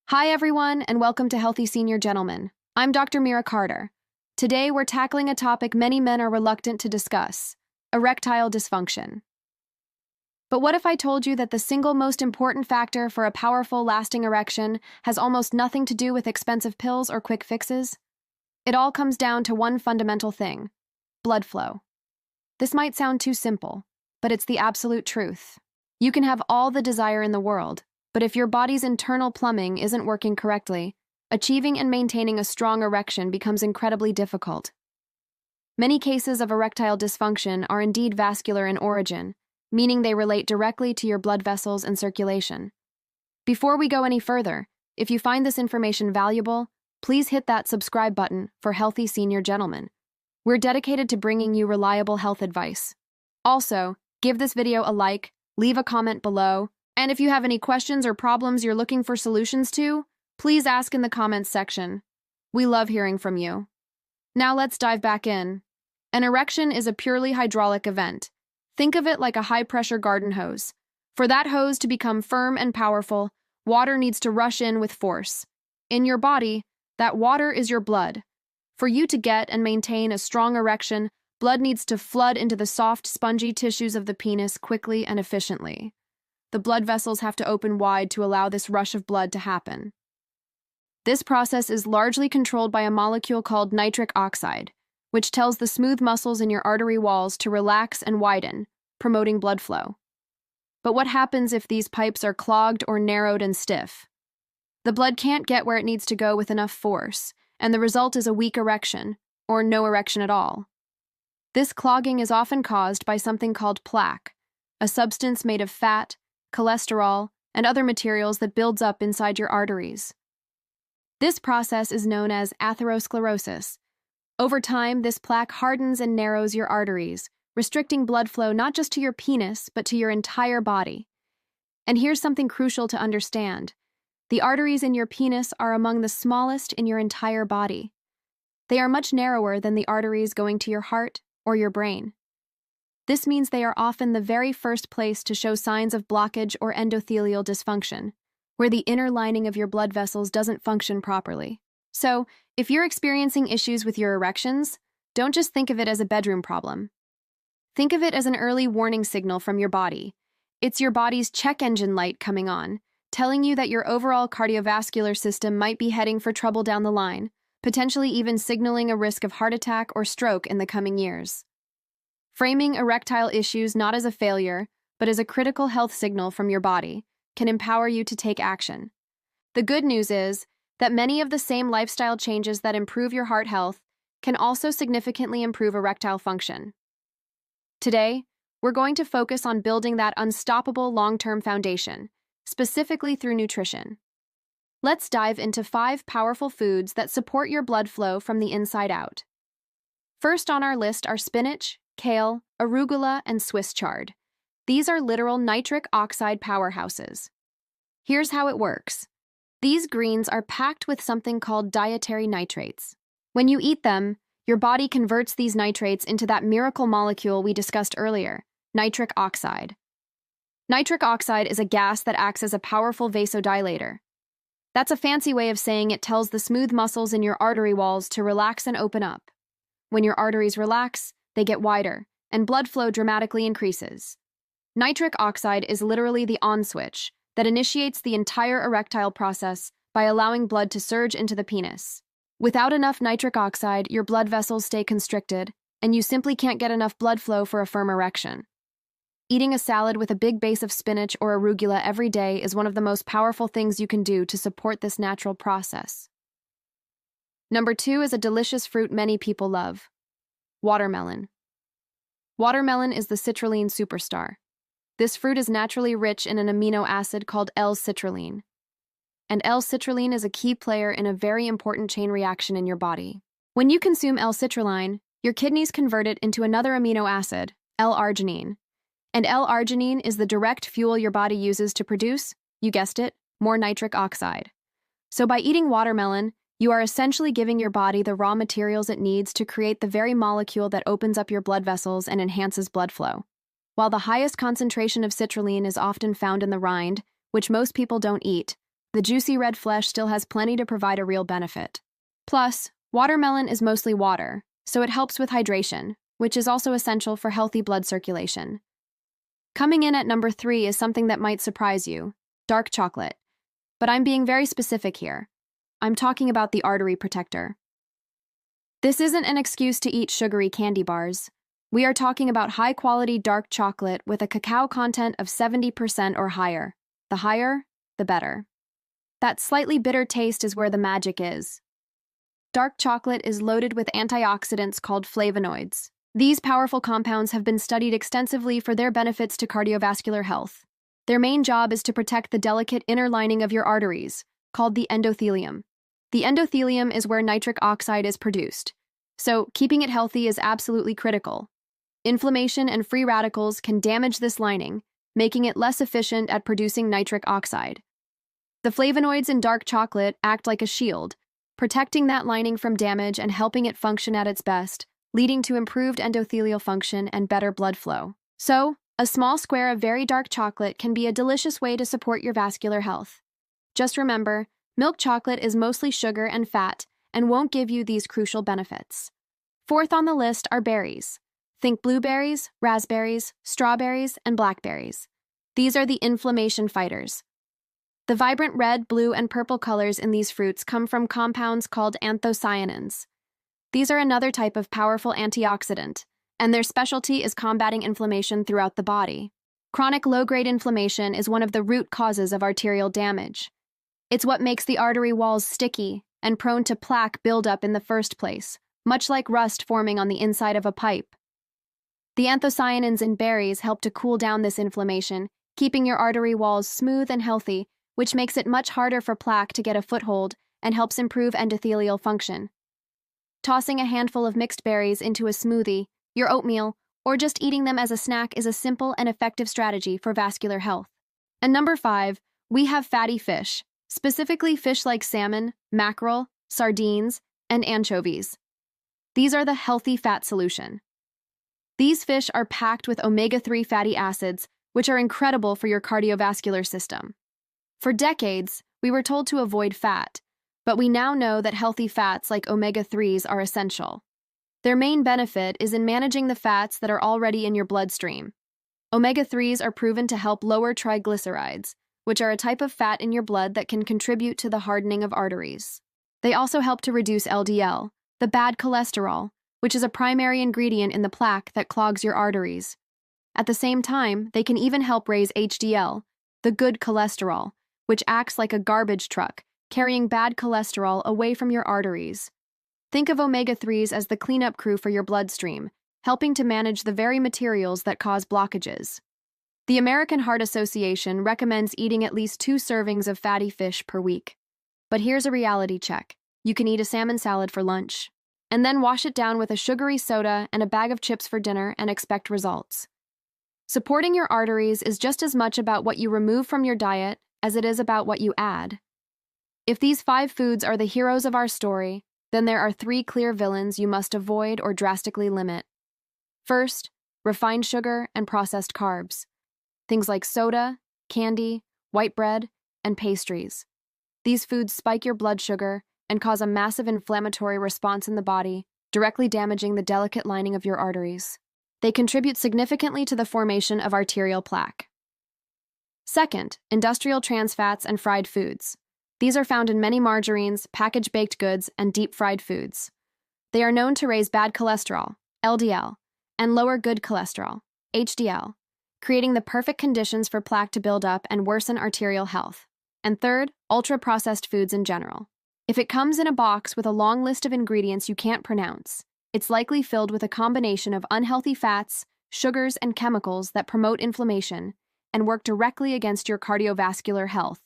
Hi, everyone, and welcome to Healthy Senior Gentlemen. I'm Dr. Mira Carter. Today, we're tackling a topic many men are reluctant to discuss: erectile dysfunction. But what if I told you that the single most important factor for a powerful, lasting erection has almost nothing to do with expensive pills or quick fixes? It all comes down to one fundamental thing: blood flow. This might sound too simple, but it's the absolute truth. You can have all the desire in the world, but if your body's internal plumbing isn't working correctly, achieving and maintaining a strong erection becomes incredibly difficult. Many cases of erectile dysfunction are indeed vascular in origin, meaning they relate directly to your blood vessels and circulation. Before we go any further, if you find this information valuable, please hit that subscribe button for Healthy Senior Gentlemen. We're dedicated to bringing you reliable health advice. Also, give this video a like, leave a comment below, and if you have any questions or problems you're looking for solutions to, please ask in the comments section. We love hearing from you. Now let's dive back in. An erection is a purely hydraulic event. Think of it like a high-pressure garden hose. For that hose to become firm and powerful, water needs to rush in with force. In your body, that water is your blood. For you to get and maintain a strong erection, blood needs to flood into the soft, spongy tissues of the penis quickly and efficiently. The blood vessels have to open wide to allow this rush of blood to happen. This process is largely controlled by a molecule called nitric oxide, which tells the smooth muscles in your artery walls to relax and widen, promoting blood flow. But what happens if these pipes are clogged or narrowed and stiff? The blood can't get where it needs to go with enough force, and the result is a weak erection, or no erection at all. This clogging is often caused by something called plaque, a substance made of fat, cholesterol, and other materials that builds up inside your arteries. This process is known as atherosclerosis. Over time, this plaque hardens and narrows your arteries, restricting blood flow not just to your penis, but to your entire body. And here's something crucial to understand. The arteries in your penis are among the smallest in your entire body. They are much narrower than the arteries going to your heart or your brain. This means they are often the very first place to show signs of blockage or endothelial dysfunction, where the inner lining of your blood vessels doesn't function properly. So, if you're experiencing issues with your erections, don't just think of it as a bedroom problem. Think of it as an early warning signal from your body. It's your body's check engine light coming on, telling you that your overall cardiovascular system might be heading for trouble down the line, potentially even signaling a risk of heart attack or stroke in the coming years. Framing erectile issues not as a failure, but as a critical health signal from your body, can empower you to take action. The good news is that many of the same lifestyle changes that improve your heart health can also significantly improve erectile function. Today, we're going to focus on building that unstoppable long-term foundation, specifically through nutrition. Let's dive into 5 powerful foods that support your blood flow from the inside out. First on our list are spinach, kale, arugula, and Swiss chard. These are literal nitric oxide powerhouses. Here's how it works. These greens are packed with something called dietary nitrates. When you eat them, your body converts these nitrates into that miracle molecule we discussed earlier, nitric oxide. Nitric oxide is a gas that acts as a powerful vasodilator. That's a fancy way of saying it tells the smooth muscles in your artery walls to relax and open up. When your arteries relax, they get wider, and blood flow dramatically increases. Nitric oxide is literally the on switch that initiates the entire erectile process by allowing blood to surge into the penis. Without enough nitric oxide, your blood vessels stay constricted, and you simply can't get enough blood flow for a firm erection. Eating a salad with a big base of spinach or arugula every day is one of the most powerful things you can do to support this natural process. Number 2 is a delicious fruit many people love: watermelon. Watermelon is the citrulline superstar. This fruit is naturally rich in an amino acid called L-citrulline. And L-citrulline is a key player in a very important chain reaction in your body. When you consume L-citrulline, your kidneys convert it into another amino acid, L-arginine. And L-arginine is the direct fuel your body uses to produce, you guessed it, more nitric oxide. So by eating watermelon, you are essentially giving your body the raw materials it needs to create the very molecule that opens up your blood vessels and enhances blood flow. While the highest concentration of citrulline is often found in the rind, which most people don't eat, The juicy red flesh still has plenty to provide a real benefit. Plus, watermelon is mostly water, so it helps with hydration, which is also essential for healthy blood circulation. Coming in at number 3 is something that might surprise you: dark chocolate. But I'm being very specific here. I'm talking about the artery protector. This isn't an excuse to eat sugary candy bars. We are talking about high-quality dark chocolate with a cacao content of 70% or higher. The higher, the better. That slightly bitter taste is where the magic is. Dark chocolate is loaded with antioxidants called flavonoids. These powerful compounds have been studied extensively for their benefits to cardiovascular health. Their main job is to protect the delicate inner lining of your arteries, called the endothelium. The endothelium is where nitric oxide is produced, so keeping it healthy is absolutely critical. Inflammation and free radicals can damage this lining, making it less efficient at producing nitric oxide. The flavonoids in dark chocolate act like a shield, protecting that lining from damage and helping it function at its best, leading to improved endothelial function and better blood flow. So, a small square of very dark chocolate can be a delicious way to support your vascular health. Just remember, milk chocolate is mostly sugar and fat and won't give you these crucial benefits. Fourth on the list are berries. Think blueberries, raspberries, strawberries, and blackberries. These are the inflammation fighters. The vibrant red, blue, and purple colors in these fruits come from compounds called anthocyanins. These are another type of powerful antioxidant, and their specialty is combating inflammation throughout the body. Chronic low-grade inflammation is one of the root causes of arterial damage. It's what makes the artery walls sticky and prone to plaque buildup in the first place, much like rust forming on the inside of a pipe. The anthocyanins in berries help to cool down this inflammation, keeping your artery walls smooth and healthy, which makes it much harder for plaque to get a foothold and helps improve endothelial function. Tossing a handful of mixed berries into a smoothie, your oatmeal, or just eating them as a snack is a simple and effective strategy for vascular health. And number 5, we have fatty fish, specifically fish like salmon, mackerel, sardines, and anchovies. These are the healthy fat solution. These fish are packed with omega-3 fatty acids, which are incredible for your cardiovascular system. For decades, we were told to avoid fat, but we now know that healthy fats like omega-3s are essential. Their main benefit is in managing the fats that are already in your bloodstream. Omega-3s are proven to help lower triglycerides, which are a type of fat in your blood that can contribute to the hardening of arteries. They also help to reduce LDL, the bad cholesterol, which is a primary ingredient in the plaque that clogs your arteries. At the same time, they can even help raise HDL, the good cholesterol, which acts like a garbage truck, carrying bad cholesterol away from your arteries. Think of omega-3s as the cleanup crew for your bloodstream, helping to manage the very materials that cause blockages. The American Heart Association recommends eating at least 2 servings of fatty fish per week. But here's a reality check. You can eat a salmon salad for lunch, and then wash it down with a sugary soda and a bag of chips for dinner and expect results. Supporting your arteries is just as much about what you remove from your diet as it is about what you add. If these 5 foods are the heroes of our story, then there are 3 clear villains you must avoid or drastically limit. First, refined sugar and processed carbs. Things like soda, candy, white bread, and pastries. These foods spike your blood sugar and cause a massive inflammatory response in the body, directly damaging the delicate lining of your arteries. They contribute significantly to the formation of arterial plaque. Second, industrial trans fats and fried foods. These are found in many margarines, packaged baked goods, and deep-fried foods. They are known to raise bad cholesterol, LDL, and lower good cholesterol, HDL, creating the perfect conditions for plaque to build up and worsen arterial health. And third, ultra-processed foods in general. If it comes in a box with a long list of ingredients you can't pronounce, it's likely filled with a combination of unhealthy fats, sugars, and chemicals that promote inflammation and work directly against your cardiovascular health.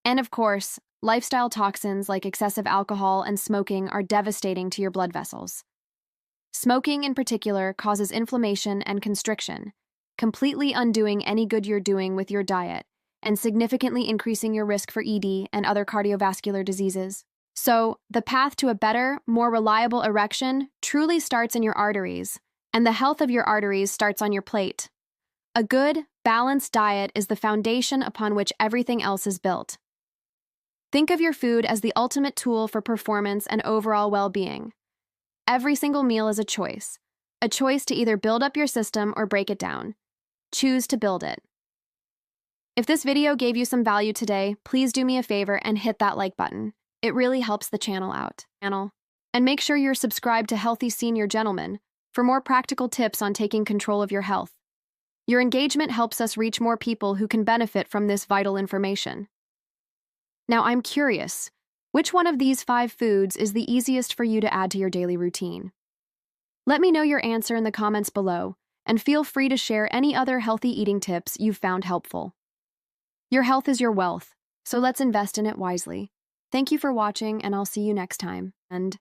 And of course, lifestyle toxins like excessive alcohol and smoking are devastating to your blood vessels. Smoking in particular causes inflammation and constriction, completely undoing any good you're doing with your diet and significantly increasing your risk for ED and other cardiovascular diseases. So, the path to a better, more reliable erection truly starts in your arteries, and the health of your arteries starts on your plate. A good, balanced diet is the foundation upon which everything else is built. Think of your food as the ultimate tool for performance and overall well-being. Every single meal is a choice to either build up your system or break it down. Choose to build it. If this video gave you some value today, please do me a favor and hit that like button. It really helps the channel out. And make sure you're subscribed to Healthy Senior Gentleman for more practical tips on taking control of your health. Your engagement helps us reach more people who can benefit from this vital information. Now, I'm curious, which one of these 5 foods is the easiest for you to add to your daily routine? Let me know your answer in the comments below, and feel free to share any other healthy eating tips you've found helpful. Your health is your wealth, so let's invest in it wisely. Thank you for watching, and I'll see you next time. And